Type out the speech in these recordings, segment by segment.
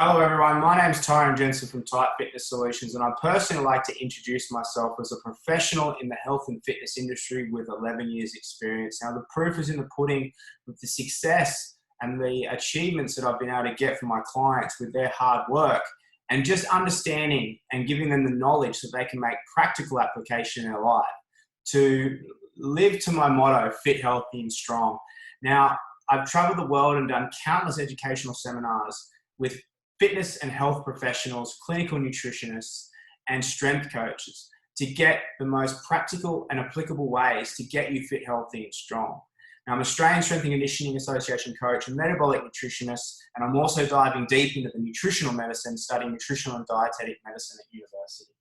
Hello everyone, my name is Tyron Jensen from Type Fitness Solutions, and I personally like to introduce myself as a professional in the health and fitness industry with 11 years experience. Now the proof is in the pudding with the success and the achievements that I've been able to get from my clients with their hard work and just understanding and giving them the knowledge so they can make practical application in their life to live to my motto, fit, healthy and strong. Now I've traveled the world and done countless educational seminars with fitness and health professionals, clinical nutritionists, and strength coaches to get the most practical and applicable ways to get you fit, healthy, and strong. Now, I'm an Australian Strength and Conditioning Association coach and metabolic nutritionist, and I'm also diving deep into the nutritional medicine, studying nutritional and dietetic medicine at university.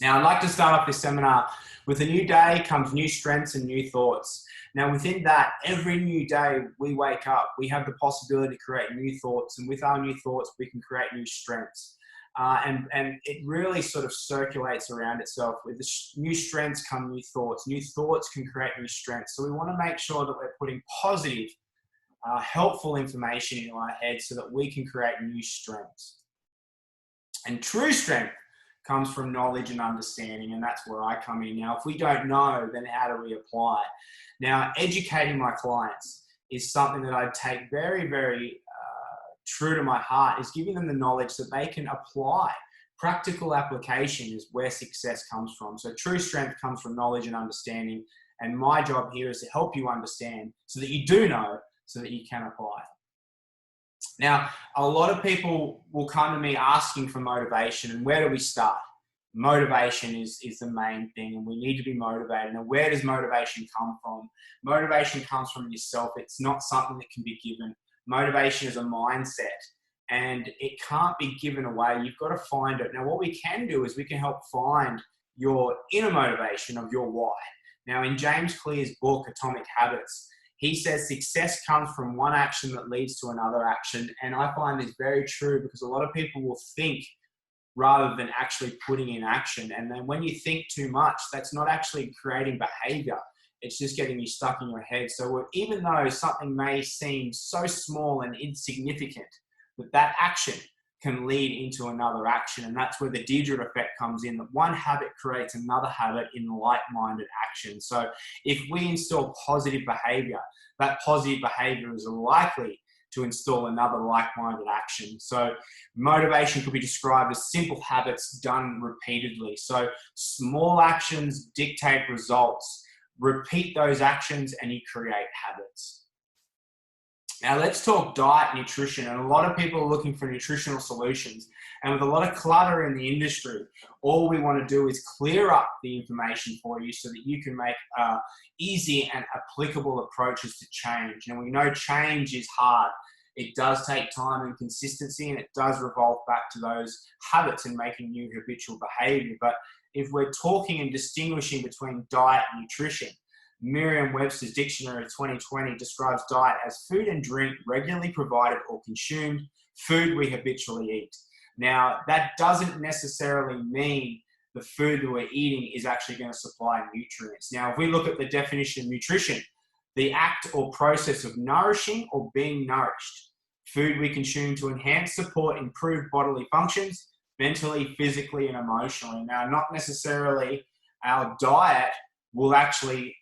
Now, I'd like to start off this seminar with a new day comes new strengths and new thoughts. Now, within that, every new day we wake up, we have the possibility to create new thoughts, and with our new thoughts, we can create new strengths. And it really sort of circulates around itself. With the new strengths come new thoughts. New thoughts can create new strengths. So we want to make sure that we're putting positive, helpful information into our heads so that we can create new strengths. And true strength comes from knowledge and understanding, and that's where I come in. Now, if we don't know, then how do we apply? Now, educating my clients is something that I take very, very true to my heart, is giving them the knowledge that they can apply. Practical application is where success comes from. So true strength comes from knowledge and understanding, and my job here is to help you understand so that you do know, so that you can apply. Now, a lot of people will come to me asking for motivation, and where do we start? Motivation is the main thing, and we need to be motivated. Now, where does motivation come from? Motivation comes from yourself. It's not something that can be given. Motivation is a mindset, and it can't be given away. You've got to find it. Now, what we can do is we can help find your inner motivation of your why. Now, in James Clear's book, Atomic Habits, he says success comes from one action that leads to another action. And I find this very true because a lot of people will think rather than actually putting in action. And then when you think too much, that's not actually creating behavior. It's just getting you stuck in your head. So even though something may seem so small and insignificant, that action can lead into another action. And that's where the Deirdre effect comes in, that one habit creates another habit in like-minded action. So if we install positive behavior, that positive behavior is likely to install another like-minded action. So motivation could be described as simple habits done repeatedly. So small actions dictate results. Repeat those actions and you create habits. Now let's talk diet, nutrition, and a lot of people are looking for nutritional solutions. And with a lot of clutter in the industry, all we want to do is clear up the information for you so that you can make easy and applicable approaches to change. Now we know change is hard. It does take time and consistency, and it does revolve back to those habits and making new habitual behavior. But if we're talking and distinguishing between diet and nutrition, Merriam-Webster's Dictionary of 2020 describes diet as food and drink regularly provided or consumed, food we habitually eat. Now, that doesn't necessarily mean the food that we're eating is actually going to supply nutrients. Now, if we look at the definition of nutrition, the act or process of nourishing or being nourished, food we consume to enhance, support, improve bodily functions, mentally, physically, and emotionally. Now, not necessarily our diet will actually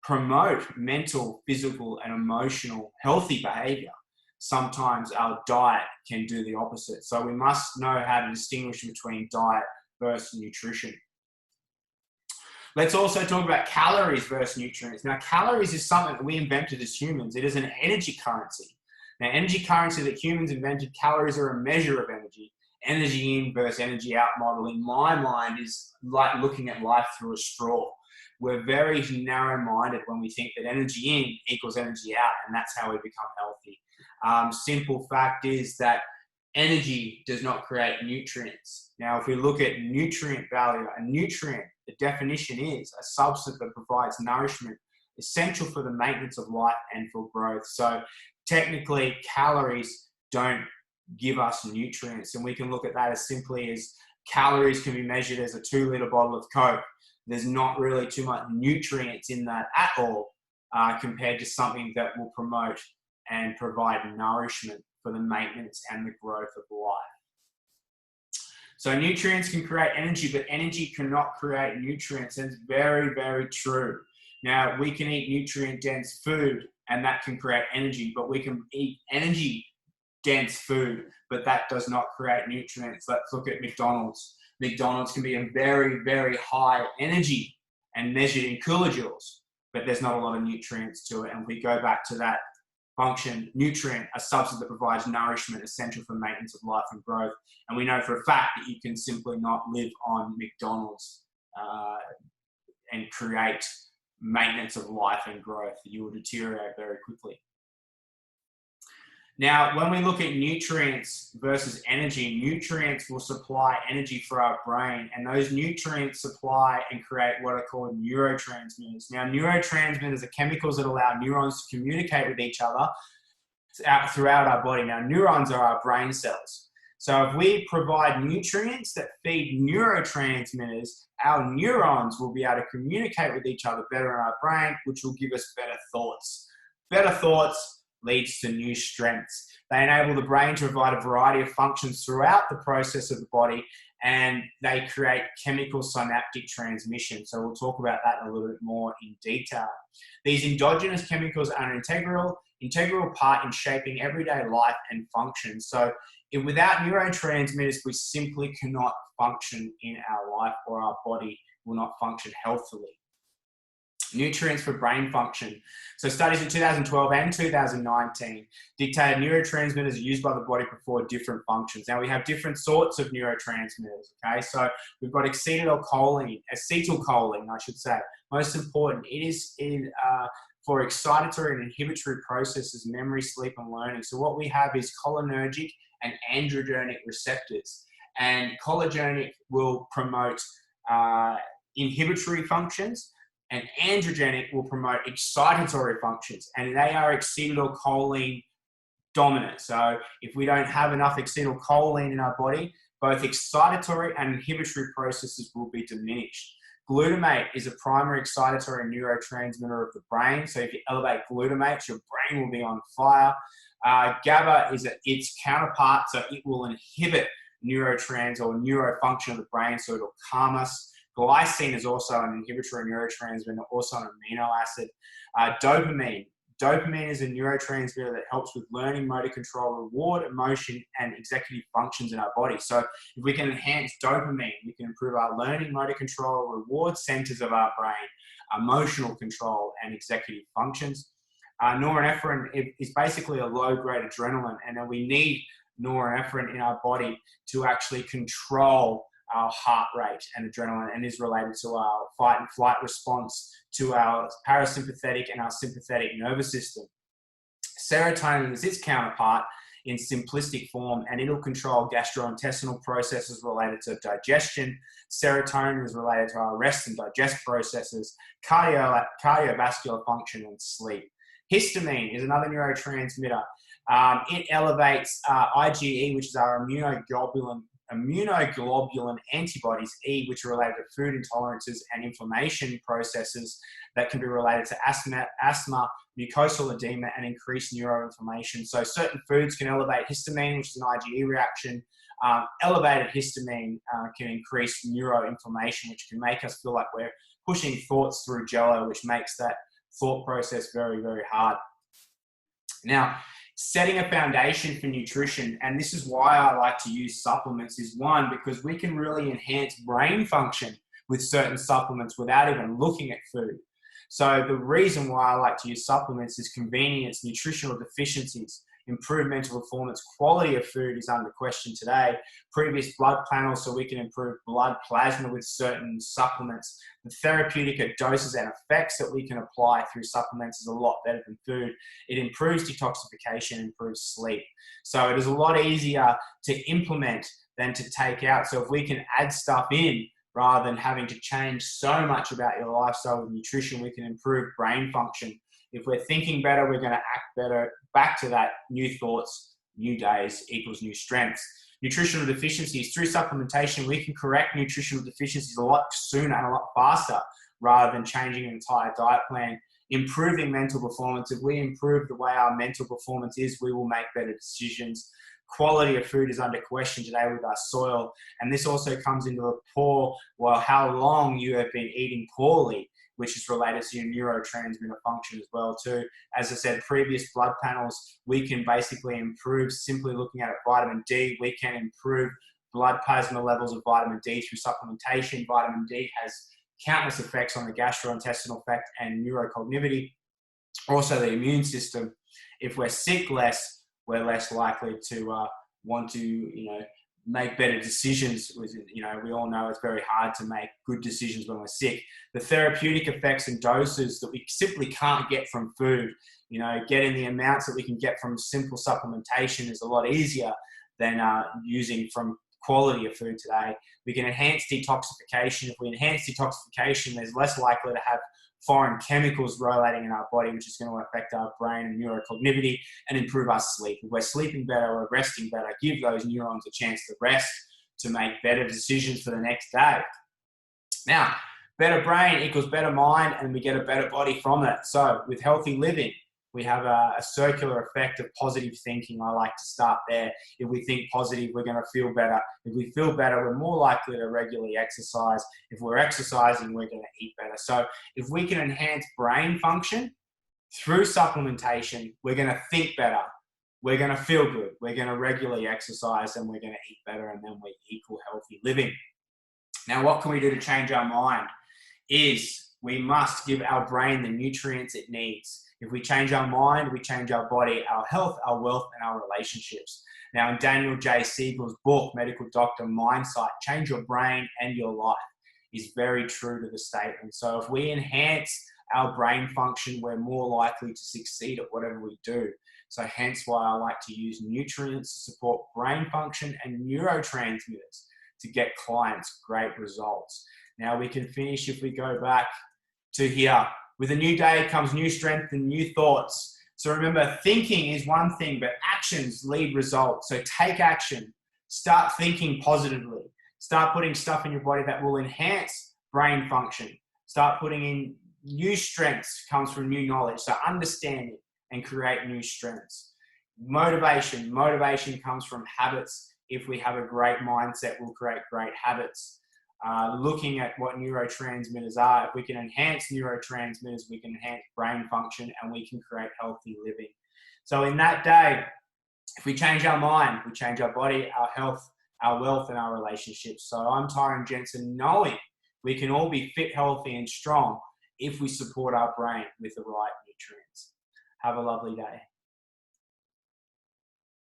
promote mental, physical, and emotional healthy behavior. Sometimes our diet can do the opposite. So we must know how to distinguish between diet versus nutrition. Let's also talk about calories versus nutrients. Now, calories is something that we invented as humans. It is an energy currency. Now, energy currency that humans invented, calories are a measure of energy. Energy in versus energy out model, in my mind, is like looking at life through a straw. We're very narrow-minded when we think that energy in equals energy out, and that's how we become healthy. Simple fact is that energy does not create nutrients. Now, if we look at nutrient value, a nutrient, the definition is a substance that provides nourishment, essential for the maintenance of life and for growth. So technically, calories don't give us nutrients, and we can look at that as simply as calories can be measured as a 2-litre bottle of Coke. There's not really too much nutrients in that at all compared to something that will promote and provide nourishment for the maintenance and the growth of life. So nutrients can create energy, but energy cannot create nutrients. That's very, very true. Now, we can eat nutrient-dense food, and that can create energy, but we can eat energy-dense food, but that does not create nutrients. Let's look at McDonald's. McDonald's can be a very, very high energy and measured in kilojoules, but there's not a lot of nutrients to it. And we go back to that function, nutrient, a substance that provides nourishment essential for maintenance of life and growth. And we know for a fact that you can simply not live on McDonald's and create maintenance of life and growth. You will deteriorate very quickly. Now, when we look at nutrients versus energy, nutrients will supply energy for our brain, and those nutrients supply and create what are called neurotransmitters. Now, neurotransmitters are chemicals that allow neurons to communicate with each other throughout our body. Now, neurons are our brain cells. So if we provide nutrients that feed neurotransmitters, our neurons will be able to communicate with each other better in our brain, which will give us better thoughts. Better thoughts leads to new strengths. They enable the brain to provide a variety of functions throughout the process of the body, and they create chemical synaptic transmission. So we'll talk about that in a little bit more in detail. These endogenous chemicals are an integral part in shaping everyday life and function. So without neurotransmitters, we simply cannot function in our life, or our body will not function healthily. Nutrients for brain function. So studies in 2012 and 2019 dictated neurotransmitters used by the body perform different functions. Now we have different sorts of neurotransmitters, okay? So we've got acetylcholine, I should say. Most important, it is for excitatory and inhibitory processes, memory, sleep, and learning. So what we have is cholinergic and androgenic receptors. And cholinergic will promote inhibitory functions, and androgenic will promote excitatory functions, and they are acetylcholine dominant. So if we don't have enough acetylcholine in our body, both excitatory and inhibitory processes will be diminished. Glutamate is a primary excitatory neurotransmitter of the brain. So if you elevate glutamate, your brain will be on fire. GABA is its counterpart, so it will inhibit neurotrans or neurofunction of the brain, so it'll calm us. Glycine is also an inhibitory neurotransmitter, also an amino acid. Dopamine. Dopamine is a neurotransmitter that helps with learning, motor control, reward, emotion, and executive functions in our body. So if we can enhance dopamine, we can improve our learning, motor control, reward centers of our brain, emotional control, and executive functions. Norepinephrine is basically a low-grade adrenaline, and then we need norepinephrine in our body to actually control our heart rate and adrenaline, and is related to our fight and flight response, to our parasympathetic and our sympathetic nervous system. Serotonin is its counterpart in simplistic form, and it'll control gastrointestinal processes related to digestion. Serotonin is related to our rest and digest processes, cardiovascular function, and sleep. Histamine is another neurotransmitter. It elevates IgE, which is our immunoglobulin antibodies, E, which are related to food intolerances and inflammation processes that can be related to asthma, mucosal edema, and increased neuroinflammation. So certain foods can elevate histamine, which is an IgE reaction. Elevated histamine can increase neuroinflammation, which can make us feel like we're pushing thoughts through jello, which makes that thought process very, very hard. Now, setting a foundation for nutrition, and this is why I like to use supplements, is one, because we can really enhance brain function with certain supplements without even looking at food. So the reason why I like to use supplements is convenience, nutritional deficiencies, improved mental performance, quality of food is under question today, previous blood panels so we can improve blood plasma with certain supplements. The therapeutic doses and effects that we can apply through supplements is a lot better than food. It improves detoxification, improves sleep. So it is a lot easier to implement than to take out. So if we can add stuff in rather than having to change so much about your lifestyle with nutrition, we can improve brain function. If we're thinking better, we're going to act better. Back to that, new thoughts, new days equals new strengths. Nutritional deficiencies. Through supplementation, we can correct nutritional deficiencies a lot sooner and a lot faster rather than changing an entire diet plan improving mental performance. If we improve the way our mental performance is, we will make better decisions. Quality of food is under question today with our soil. And this also comes into a how long you have been eating poorly, which is related to your neurotransmitter function as well too. As I said, previous blood panels, we can basically improve simply looking at vitamin D. We can improve blood plasma levels of vitamin D through supplementation. Vitamin D has countless effects on the gastrointestinal tract and neurocognitivity. Also the immune system. If we're sick less, we're less likely to want to, make better decisions. We all know it's very hard to make good decisions when we're sick. The therapeutic effects and doses that we simply can't get from food, getting the amounts that we can get from simple supplementation is a lot easier than using from quality of food today. We can enhance detoxification. If we enhance detoxification, there's less likely to have foreign chemicals rotating in our body, which is going to affect our brain and neurocognitivity and improve our sleep. If we're sleeping better, we're resting better, give those neurons a chance to rest, to make better decisions for the next day. Now, better brain equals better mind, and we get a better body from it. So with healthy living, we have a circular effect of positive thinking. I like to start there. If we think positive, we're going to feel better. If we feel better, we're more likely to regularly exercise. If we're exercising, we're going to eat better. So if we can enhance brain function through supplementation, we're going to think better. We're going to feel good. We're going to regularly exercise, and we're going to eat better, and then we equal healthy living. Now, what can we do to change our mind? Is we must give our brain the nutrients it needs. If we change our mind, we change our body, our health, our wealth, and our relationships. Now, in Daniel J. Siegel's book, Medical Doctor Mindsight, Change Your Brain and Your Life, is very true to the statement. So if we enhance our brain function, we're more likely to succeed at whatever we do. So hence why I like to use nutrients to support brain function and neurotransmitters to get clients great results. Now we can finish if we go back to here. With a new day comes new strength and new thoughts. So remember, thinking is one thing, but actions lead results. So take action. Start thinking positively. Start putting stuff in your body that will enhance brain function. Start putting in new strengths, comes from new knowledge. So understanding and create new strengths. Motivation. Motivation comes from habits. If we have a great mindset, we'll create great habits. Looking at what neurotransmitters are. If we can enhance neurotransmitters, we can enhance brain function, and we can create healthy living. So in that day, if we change our mind, we change our body, our health, our wealth, and our relationships. So I'm Tyron Jensen, knowing we can all be fit, healthy, and strong if we support our brain with the right nutrients. Have a lovely day.